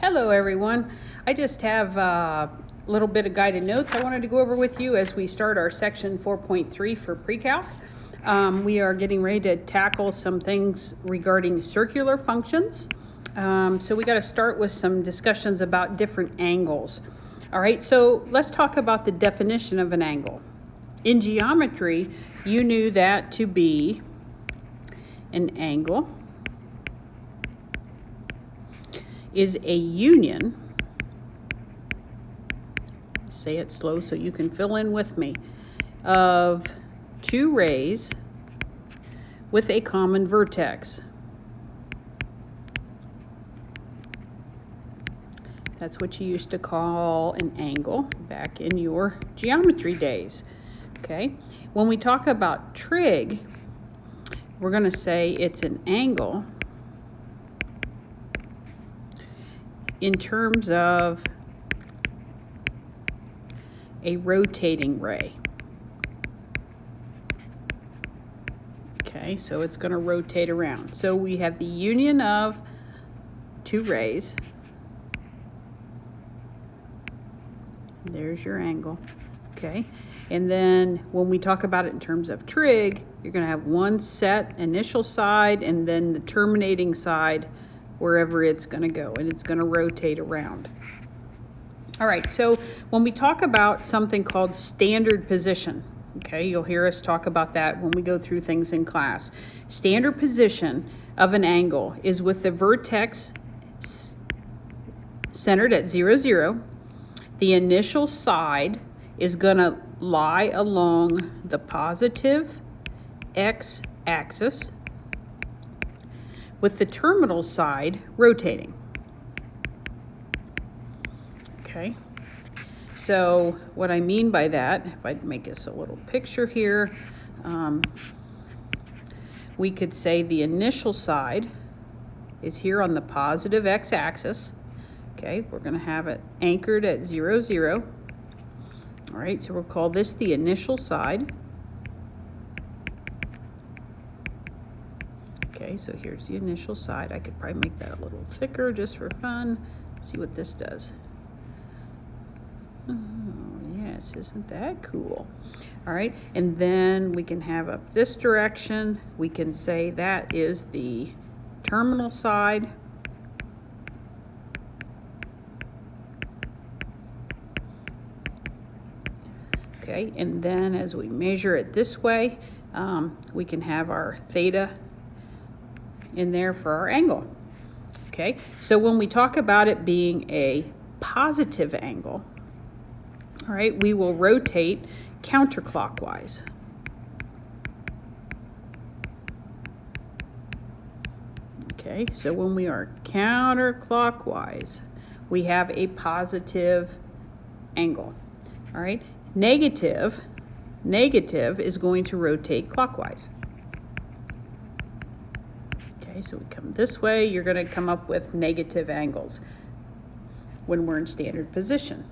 Hello everyone. I just have a little bit of guided notes I wanted to go over with you as we start our section 4.3 for pre-calc. We are getting ready to tackle some things regarding circular functions. So we got to start with some discussions about different angles. All right, so let's talk about the definition of an angle. In geometry, you knew that to be an angle is a union, say it slow so you can fill in with me, of two rays with a common vertex. That's what you used to call an angle back in your geometry days. Okay, when we talk about trig, we're going to say it's an angle in terms of a rotating ray. Okay, so it's going to rotate around. So we have the union of two rays. There's your angle. Okay, and then when we talk about it in terms of trig, you're going to have one set initial side and then the terminating side wherever it's going to go, and it's going to rotate around. All right, so when we talk about something called standard position, okay, you'll hear us talk about that when we go through things in class. Standard position of an angle is with the vertex centered at 0, 0. The initial side is going to lie along the positive x-axis, with the terminal side rotating. Okay, so what I mean by that, if I make this a little picture here, we could say the initial side is here on the positive x-axis. Okay, we're going to have it anchored at 0, 0. All right, so we'll call this the initial side. Okay, so here's the initial side. I could probably make that a little thicker just for fun. See what this does. Oh, yes, isn't that cool? All right, and then we can have up this direction. We can say that is the terminal side. Okay, and then as we measure it this way, we can have our theta in there for our angle. Okay, so when we talk about it being a positive angle, all right, we will rotate counterclockwise. Okay, so when we are counterclockwise, we have a positive angle. All right, negative is going to rotate clockwise. Okay, so we come this way, you're going to come up with negative angles when we're in standard position.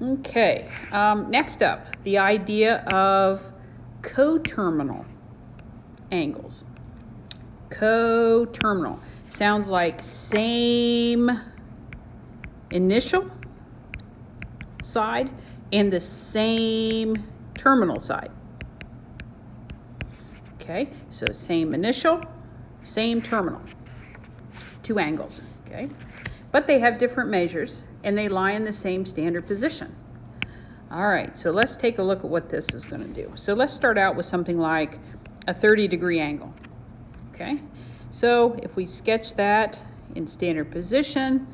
Okay, next up, the idea of coterminal angles. Coterminal sounds like same initial side and the same terminal side. Okay, so same initial, same terminal, two angles, okay? But they have different measures and they lie in the same standard position. All right, so let's take a look at what this is going to do. So let's start out with something like a 30-degree angle, okay? So if we sketch that in standard position,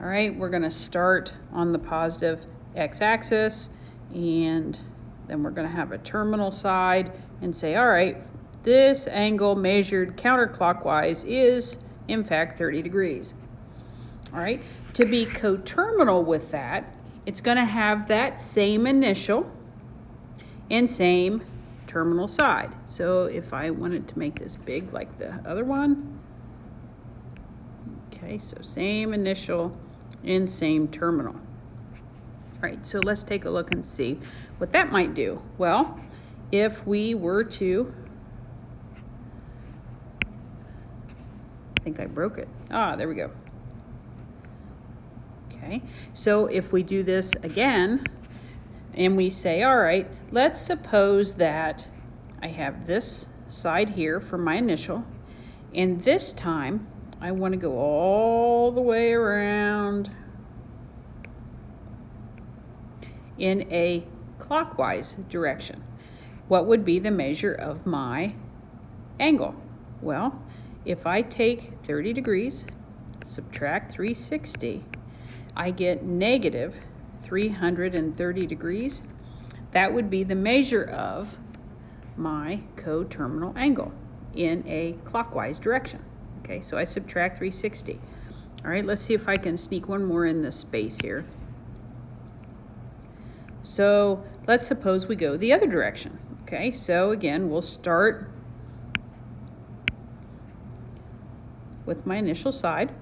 all right, we're going to start on the positive x-axis, and then we're going to have a terminal side and say, all right, this angle measured counterclockwise is, in fact, 30 degrees. All right, to be coterminal with that, it's going to have that same initial and same terminal side. So if I wanted to make this big like the other one, okay, so same initial and same terminal. All right, so let's take a look and see what that might do. Well, if we were to think think I broke it. Ah, there we go. Okay, so if we do this again, and we say, all right, let's suppose that I have this side here for my initial, and this time I want to go all the way around in a clockwise direction. What would be the measure of my angle? Well, if I take 30 degrees, subtract 360, I get negative 330 degrees. That would be the measure of my coterminal angle in a clockwise direction. Okay, so I subtract 360. All right, let's see if I can sneak one more in this space here. So let's suppose we go the other direction. Okay, so again, we'll start with my initial side.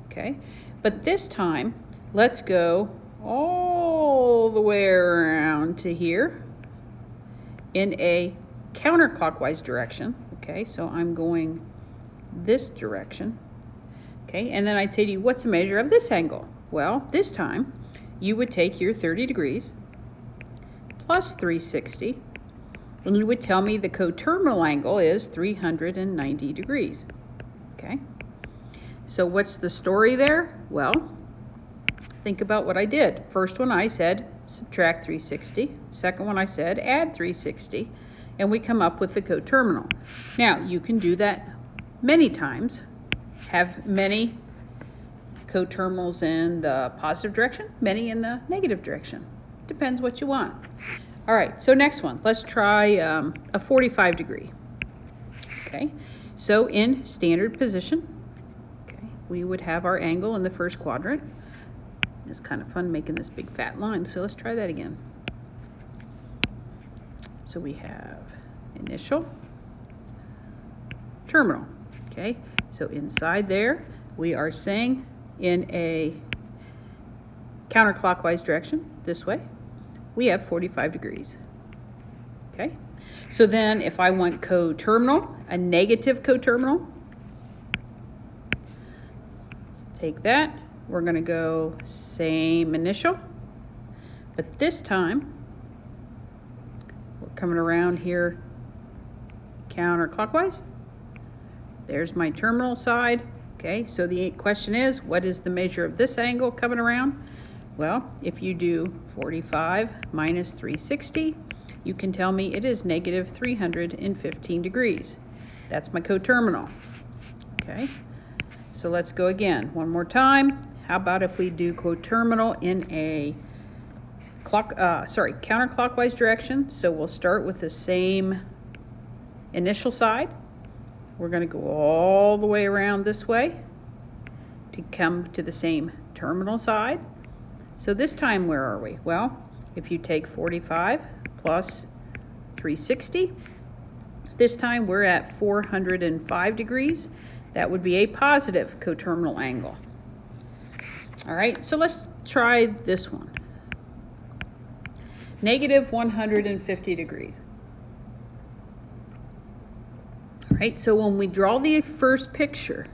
Okay, but this time, let's go all the way around to here in a counterclockwise direction. Okay, so I'm going this direction. Okay, and then I'd say to you, what's the measure of this angle? Well, this time you would take your 30 degrees plus 360, and you would tell me the coterminal angle is 390 degrees. Okay, so what's the story there? Well, think about what I did. First one I said subtract 360. Second one I said add 360, and we come up with the coterminal. Now you can do that many times, have many coterminals in the positive direction, many in the negative direction. Depends what you want. All right, so next one, let's try a 45 degree. Okay, so in standard position, okay, we would have our angle in the first quadrant. It's kind of fun making this big fat line, so let's try that again. So we have initial, terminal. Okay, so inside there, we are saying in a counterclockwise direction, this way, we have 45 degrees. Okay, so then if I want coterminal, a negative coterminal, take that, we're going to go same initial, but this time we're coming around here counterclockwise. There's my terminal side. Okay, so the question is, what is the measure of this angle coming around? Well, if you do 45 minus 360, you can tell me it is negative 315 degrees. That's my coterminal. Okay, so let's go again. One more time. How about if we do coterminal in a counterclockwise direction? So we'll start with the same initial side. We're going to go all the way around this way to come to the same terminal side. So this time, where are we? Well, if you take 45 plus 360, this time we're at 405 degrees. That would be a positive coterminal angle. All right, so let's try this one. Negative 150 degrees. All right, so when we draw the first picture,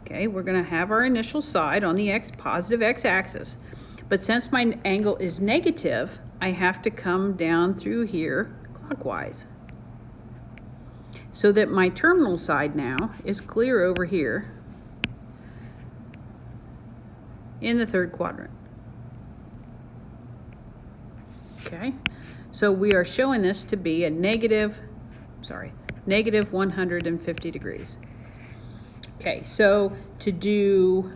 okay, we're going to have our initial side on the positive x-axis. But since my angle is negative, I have to come down through here clockwise. So that my terminal side now is clear over here in the third quadrant. Okay, so we are showing this to be a negative 150 degrees. Okay, so to do,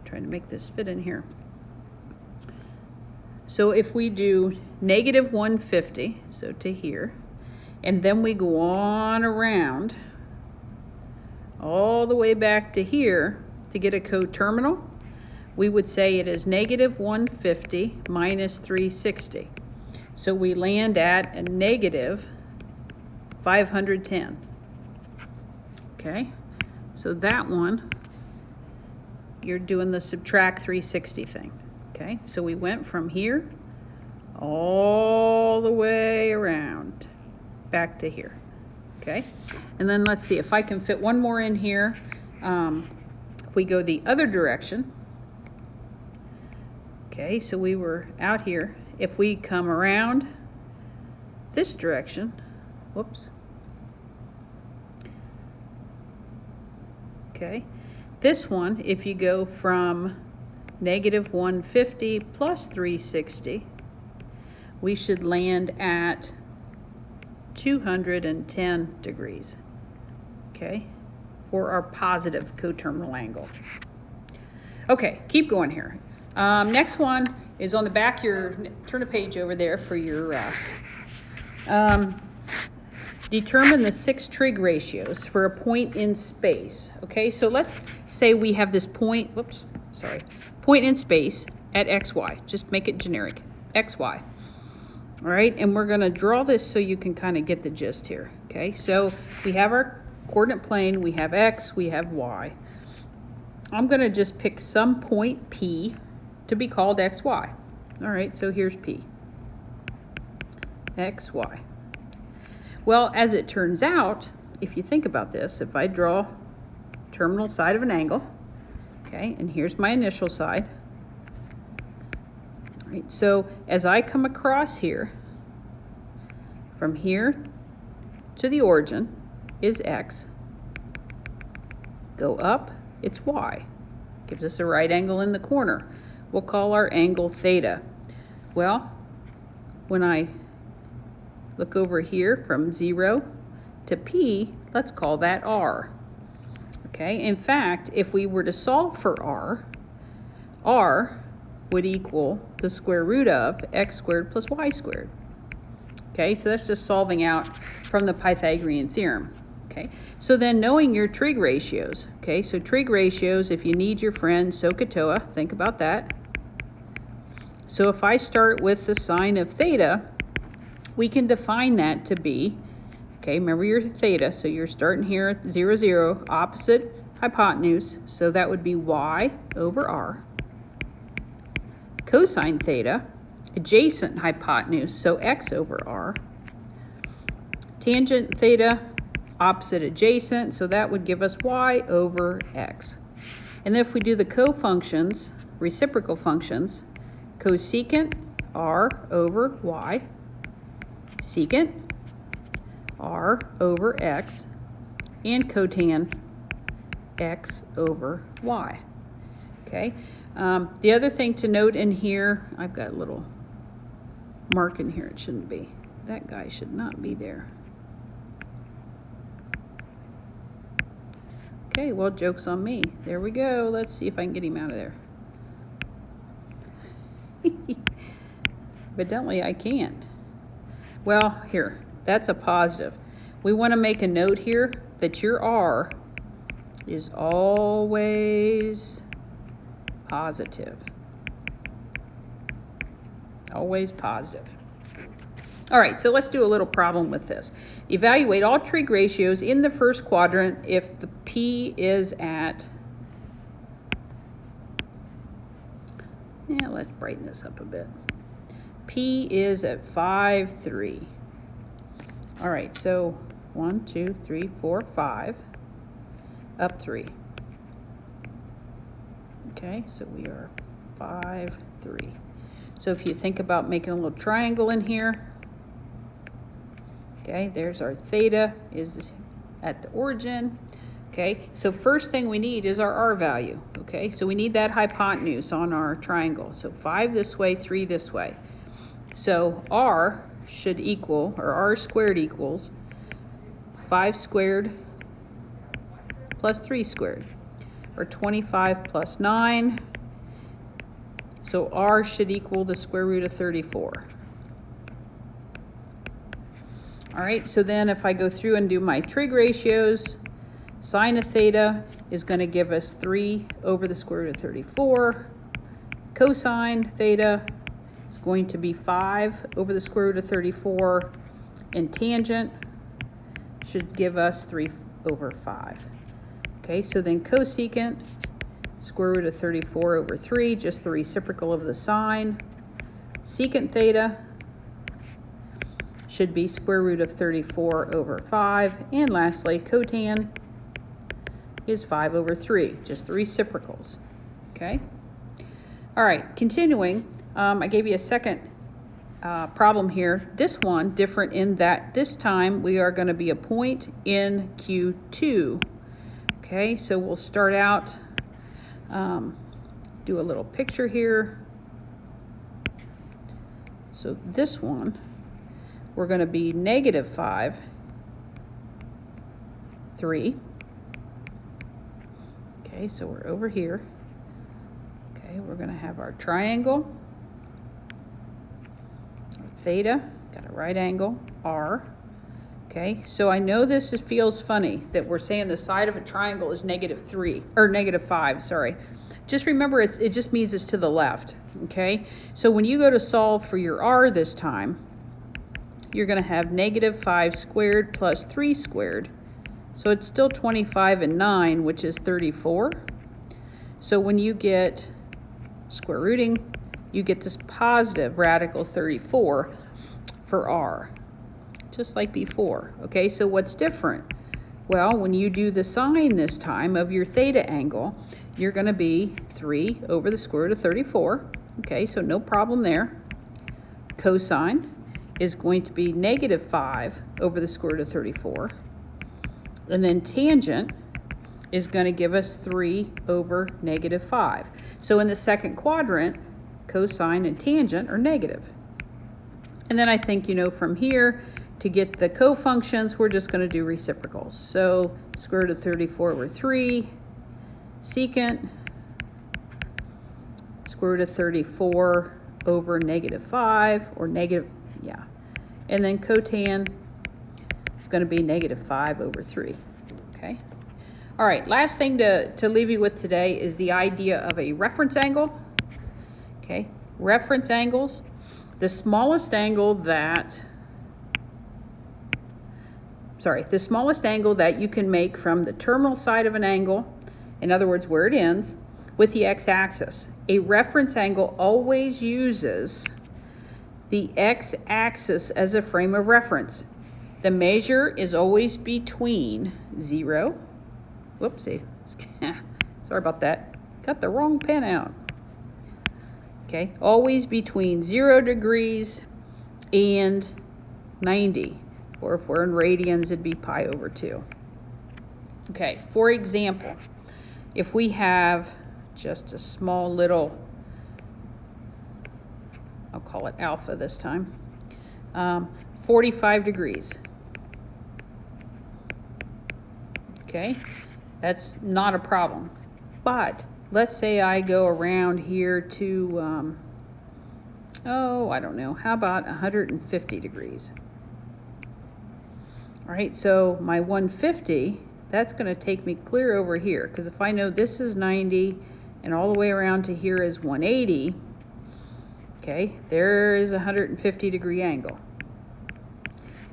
trying to make this fit in here. So if we do negative 150, so to here, and then we go on around all the way back to here to get a coterminal, we would say it is negative 150 minus 360. So we land at a negative 510. Okay, so that one, you're doing the subtract 360 thing. Okay, so we went from here all the way around back to here. okay? And then let's see if I can fit one more in here. If we go the other direction, okay, so we were out here. If we come around this direction, whoops, okay, this one, if you go from negative 150 plus 360, we should land at 210 degrees, okay, for our positive coterminal angle. Okay, keep going here. Next one is on the back. Turn a page over there for your determine the 6 trig ratios for a point in space. Okay, so let's say we have this point, point in space at xy. Just make it generic, xy. All right, and we're going to draw this so you can kind of get the gist here. Okay, so we have our coordinate plane, we have x, we have y. I'm going to just pick some point P to be called xy. All right, so here's P, xy. Well, as it turns out, if you think about this, if I draw terminal side of an angle, okay, and here's my initial side. Right, so as I come across here, from here to the origin is x. Go up, it's y. Gives us a right angle in the corner. We'll call our angle theta. Well, when I look over here from 0 to P, let's call that r. Okay, in fact, if we were to solve for r would equal the square root of x squared plus y squared. Okay, so that's just solving out from the Pythagorean theorem. Okay, so then knowing your trig ratios. Okay, so trig ratios, if you need your friend SOHCAHTOA, think about that. So if I start with the sine of theta, we can define that to be, okay, remember your theta, so you're starting here at 0, 0, opposite hypotenuse, so that would be y over r. Cosine theta, adjacent hypotenuse, so x over r. Tangent theta, opposite adjacent, so that would give us y over x. And then if we do the co-functions, reciprocal functions, cosecant r over y, secant r over x, and cotan x over y. Okay. The other thing to note in here, I've got a little mark in here, it shouldn't be. That guy should not be there. Okay, well, joke's on me. There we go. Let's see if I can get him out of there. Evidently, I can't. Well, here, that's a positive. We want to make a note here that your R is always positive. Always positive. All right, so let's do a little problem with this. Evaluate all trig ratios in the first quadrant if the P is at, let's brighten this up a bit. P is at 5, 3. All right, so 1, 2, 3, 4, 5, up 3. Okay, so we are 5, 3. So if you think about making a little triangle in here, okay, there's our theta is at the origin. Okay, so first thing we need is our R value. Okay, so we need that hypotenuse on our triangle. So 5 this way, 3 this way. So R should equal, or R squared equals 5 squared plus 3 squared, or 25 plus 9. So R should equal the square root of 34. All right, so then if I go through and do my trig ratios, sine of theta is going to give us 3 over the square root of 34. Cosine theta is going to be 5 over the square root of 34. And tangent should give us 3 over 5. Okay, so then cosecant, square root of 34 over 3, just the reciprocal of the sine. Secant theta should be square root of 34 over 5. And lastly, cotan is 5 over 3, just the reciprocals. Okay? All right, continuing, I gave you a second problem here. This one different in that this time we are going to be a point in Q2. Okay, so we'll start out, do a little picture here. So this one, we're going to be negative 5, 3. Okay, so we're over here. Okay, we're going to have our triangle, theta, got a right angle, R. Okay, so I know this feels funny that we're saying the side of a triangle is -3, or -5, sorry. Just remember it just means it's to the left, okay? So when you go to solve for your R this time, you're gonna have -5 squared plus 3 squared. So it's still 25 and 9, which is 34. So when you get square rooting, you get this positive radical 34 for R. Just like before. Okay, so what's different? Well, when you do the sine this time of your theta angle, you're going to be 3 over the square root of 34. Okay, so no problem there. Cosine is going to be -5 over the square root of 34. And then tangent is going to give us 3 over -5. So in the second quadrant, cosine and tangent are negative. And then I think, you know, from here, to get the cofunctions, we're just going to do reciprocals. So square root of 34 over 3, secant, square root of 34 over -5, or yeah. And then cotan is going to be -5 over 3, okay? All right, last thing to leave you with today is the idea of a reference angle, okay? Reference angles, the smallest angle that you can make from the terminal side of an angle, in other words, where it ends, with the x-axis. A reference angle always uses the x-axis as a frame of reference. The measure is always between 0, whoopsie, sorry about that, got the wrong pen out. Okay, always between 0 degrees and 90. Or if we're in radians, it'd be pi over 2. Okay, for example, if we have just a small little, I'll call it alpha this time, 45 degrees. Okay, that's not a problem. But let's say I go around here to, I don't know, how about 150 degrees? All right, so my 150, that's going to take me clear over here, because if I know this is 90 and all the way around to here is 180, okay, there is a 150 degree angle.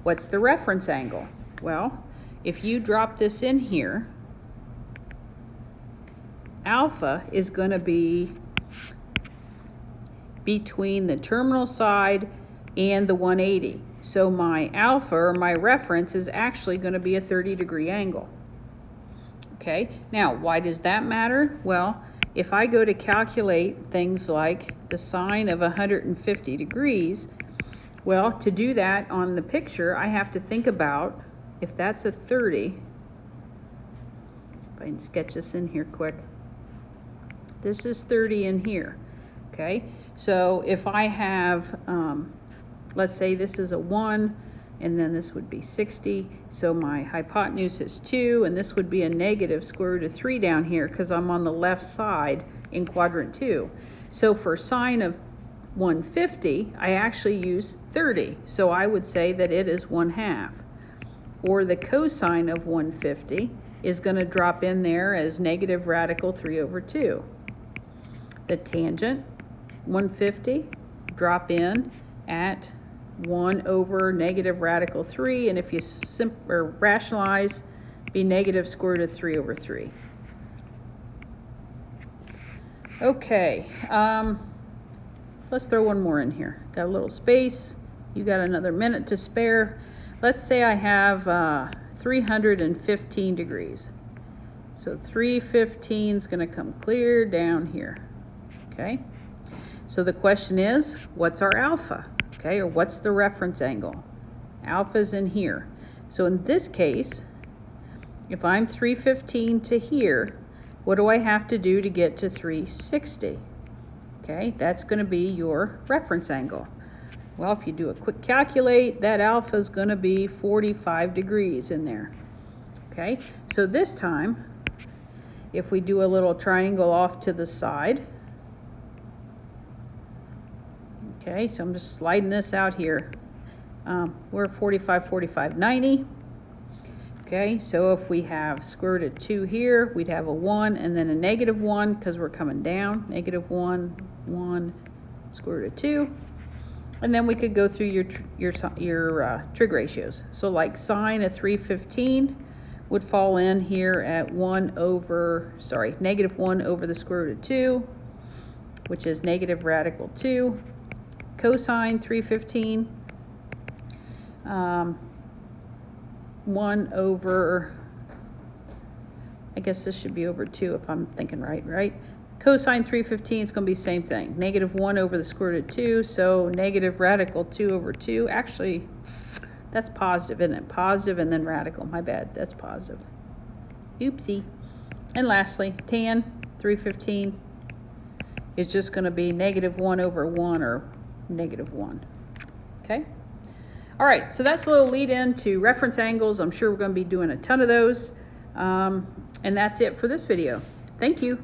What's the reference angle? Well, if you drop this in here, alpha is going to be between the terminal side and the 180. So my alpha, or my reference, is actually going to be a 30 degree angle. Okay, now why does that matter? Well, if I go to calculate things like the sine of 150 degrees, well, to do that on the picture, I have to think about if that's a 30. Let's see if I can sketch this in here quick. This is 30 in here. Okay, so if I have, let's say this is a 1, and then this would be 60. So my hypotenuse is 2, and this would be a negative square root of 3 down here because I'm on the left side in quadrant 2. So for sine of 150, I actually use 30. So I would say that it is 1/2. Or the cosine of 150 is going to drop in there as negative radical 3 over 2. The tangent, 150, drop in at 1 over negative radical 3, and if you rationalize, be negative square root of 3 over 3. Okay, let's throw one more in here. Got a little space. You got another minute to spare. Let's say I have 315 degrees. So 315 is going to come clear down here. Okay. So the question is, what's our alpha? Okay, or what's the reference angle? Alpha's in here. So in this case, if I'm 315 to here, what do I have to do to get to 360? Okay, that's going to be your reference angle. Well, if you do a quick calculate, that alpha is going to be 45 degrees in there. Okay, so this time, if we do a little triangle off to the side, okay, so I'm just sliding this out here. We're 45, 45, 90. Okay, so if we have square root of 2 here, we'd have a 1 and then a negative 1 because we're coming down. Negative 1, 1, square root of 2. And then we could go through your trig ratios. So like sine of 315 would fall in here at negative 1 over the square root of 2, which is negative radical 2. Cosine 315, 1 over, I guess this should be over 2 if I'm thinking right? Cosine 315 is going to be the same thing. Negative 1 over the square root of 2, so negative radical 2 over 2. Actually, that's positive, isn't it? Positive and then radical. My bad, that's positive. Oopsie. And lastly, tan 315 is just going to be negative 1 over 1 or negative 1. Okay? All right, so that's a little lead in to reference angles. I'm sure we're going to be doing a ton of those. And that's it for this video. Thank you.